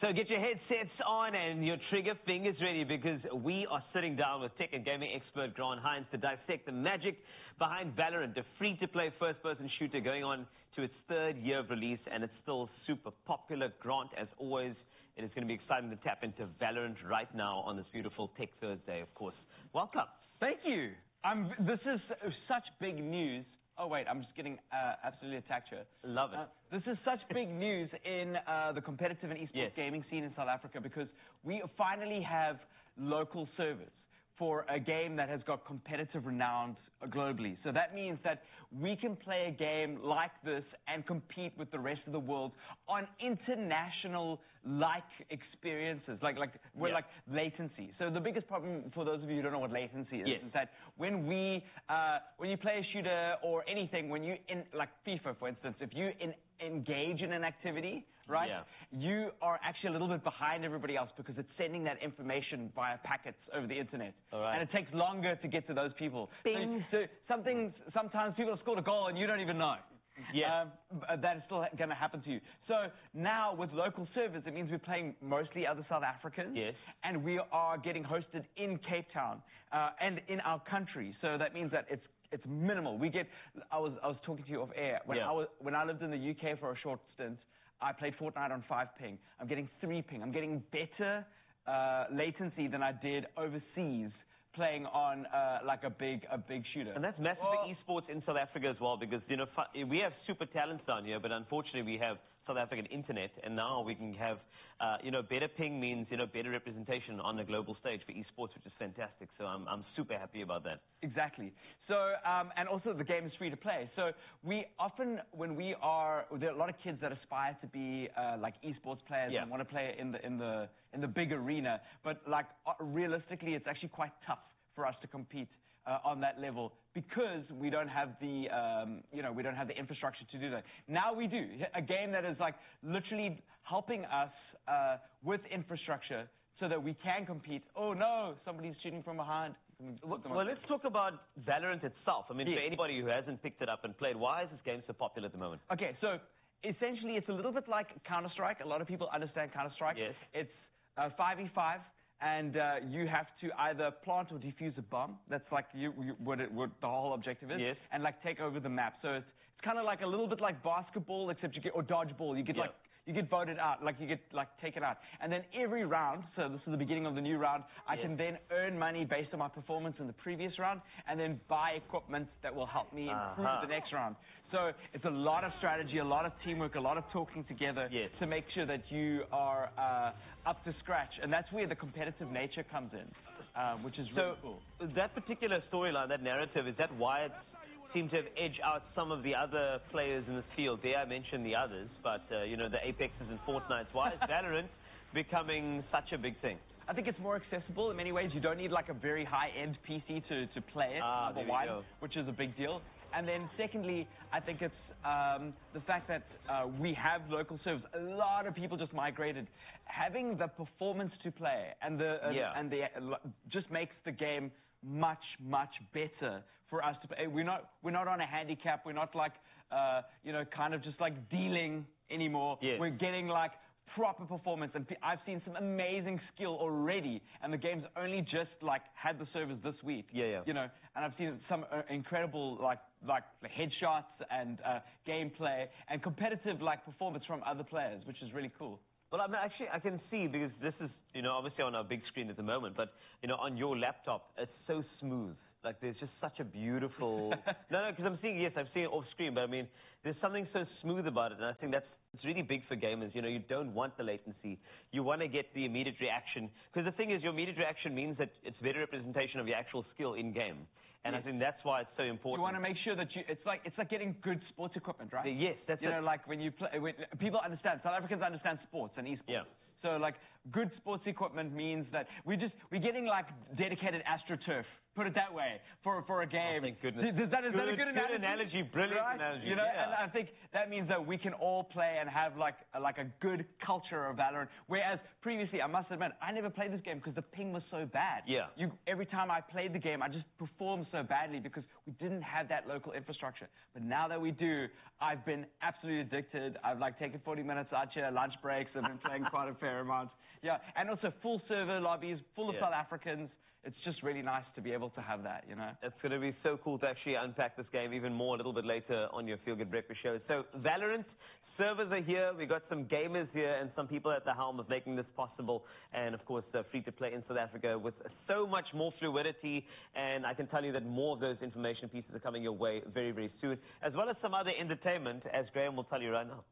So get your headsets on and your trigger fingers ready, because we are sitting down with tech and gaming expert Hinds to dissect the magic behind Valorant, a free-to-play first-person shooter going on to its third year of release, and it's still super popular. Grant, as always, it is going to be exciting to tap into Valorant right now on this beautiful Tech Thursday, of course. Welcome. Thank you. This is such big news. Oh, wait, I'm just getting absolutely attacked here. Love it. This is such big news in the competitive and esports gaming scene in South Africa, because we finally have local servers for a game that has got competitive renown globally. So that means that we can play a game like this and compete with the rest of the world on international-like experiences, like latency. So the biggest problem, for those of you who don't know what latency is that when you play a shooter or anything, when you like FIFA, for instance, if you engage in an activity, right, you are actually a little bit behind everybody else, because it's sending that information via packets over the internet. And it takes longer to get to those people. So sometimes people have scored a goal and you don't even know. That is still going to happen to you. So now with local servers, it means we're playing mostly other South Africans. And we are getting hosted in Cape Town and in our country. So that means that it's minimal. I was talking to you off air. When I lived in the UK for a short stint, I played Fortnite on 5 ping. I'm getting 3 ping. I'm getting better latency than I did overseas playing on like a big shooter. And that's massive for esports in South Africa as well, because we have super talents down here, but unfortunately we have South African internet, and now we can have better ping means better representation on the global stage for esports, which is fantastic. So I'm super happy about that. Exactly. So and also the game is free to play. So we often, there are a lot of kids that aspire to be like esports players and want to play in the big arena, but like realistically, it's actually quite tough for us to compete on that level, because we don't have the we don't have the infrastructure to do that. Now we do. A game that is like literally helping us with infrastructure so that we can compete. Oh no, somebody's shooting from behind. Well, let's talk about Valorant itself. I mean, for anybody who hasn't picked it up and played, why is this game so popular at the moment? Okay, so essentially it's a little bit like Counter-Strike. A lot of people understand Counter-Strike. It's 5v5. And you have to either plant or defuse a bomb. That's like what the whole objective is. And like take over the map. So it's kind of like a little bit like basketball, except or dodgeball. You get like you get voted out, like you get like taken out. And then every round, so this is the beginning of the new round, I can then earn money based on my performance in the previous round, and then buy equipment that will help me improve the next round. So it's a lot of strategy, a lot of teamwork, a lot of talking together to make sure that you are up to scratch. And that's where the competitive nature comes in, which is really cool. That particular storyline, that narrative, is that why it seems to have edged out some of the other players in this field? There I mentioned the others, but the Apexes and Fortnites. Why is Valorant becoming such a big thing? I think it's more accessible in many ways. You don't need like a very high-end PC to play it, number one, which is a big deal. And then secondly, I think it's the fact that we have local servers. A lot of people just migrated. Having the performance to play and just makes the game much better for us to play. We're not on a handicap. We're not like kind of just like dealing anymore. We're getting like proper performance, and I've seen some amazing skill already, and the game's only just like had the servers this week. And I've seen some incredible like headshots and gameplay and competitive like performance from other players, which is really cool. Well, I mean, actually, I can see, because this is, obviously on our big screen at the moment, but, on your laptop, it's so smooth. Like, there's just such a beautiful... No, because I've seen it off screen, but I mean, there's something so smooth about it, and I think it's really big for gamers. You don't want the latency. You want to get the immediate reaction, because the thing is, your immediate reaction means that it's better representation of your actual skill in-game. And I think that's why it's so important. You want to make sure that it's like getting good sports equipment, right? Yes, that's it. Like when you play, people understand, South Africans understand sports and esports. So like good sports equipment means that we're getting like dedicated AstroTurf put it that way, for a game. Oh, thank goodness. Is that a good analogy? Good analogy, brilliant right? analogy. You know, yeah. and I think that means that we can all play and have like a good culture of Valorant. Whereas previously, I must admit, I never played this game because the ping was so bad. Yeah. Every time I played the game, I just performed so badly because we didn't have that local infrastructure. But now that we do, I've been absolutely addicted. I've like taken 40 minutes out here, lunch breaks. I've been playing quite a fair amount. Yeah, and also full server lobbies, full of South Africans. It's just really nice to be able to have that, you know. It's going to be so cool to actually unpack this game even more a little bit later on your Feel Good Breakfast show. So Valorant, servers are here. We've got some gamers here and some people at the helm of making this possible. And, of course, free to play in South Africa with so much more fluidity. And I can tell you that more of those information pieces are coming your way very, very soon, as well as some other entertainment, as Graham will tell you right now.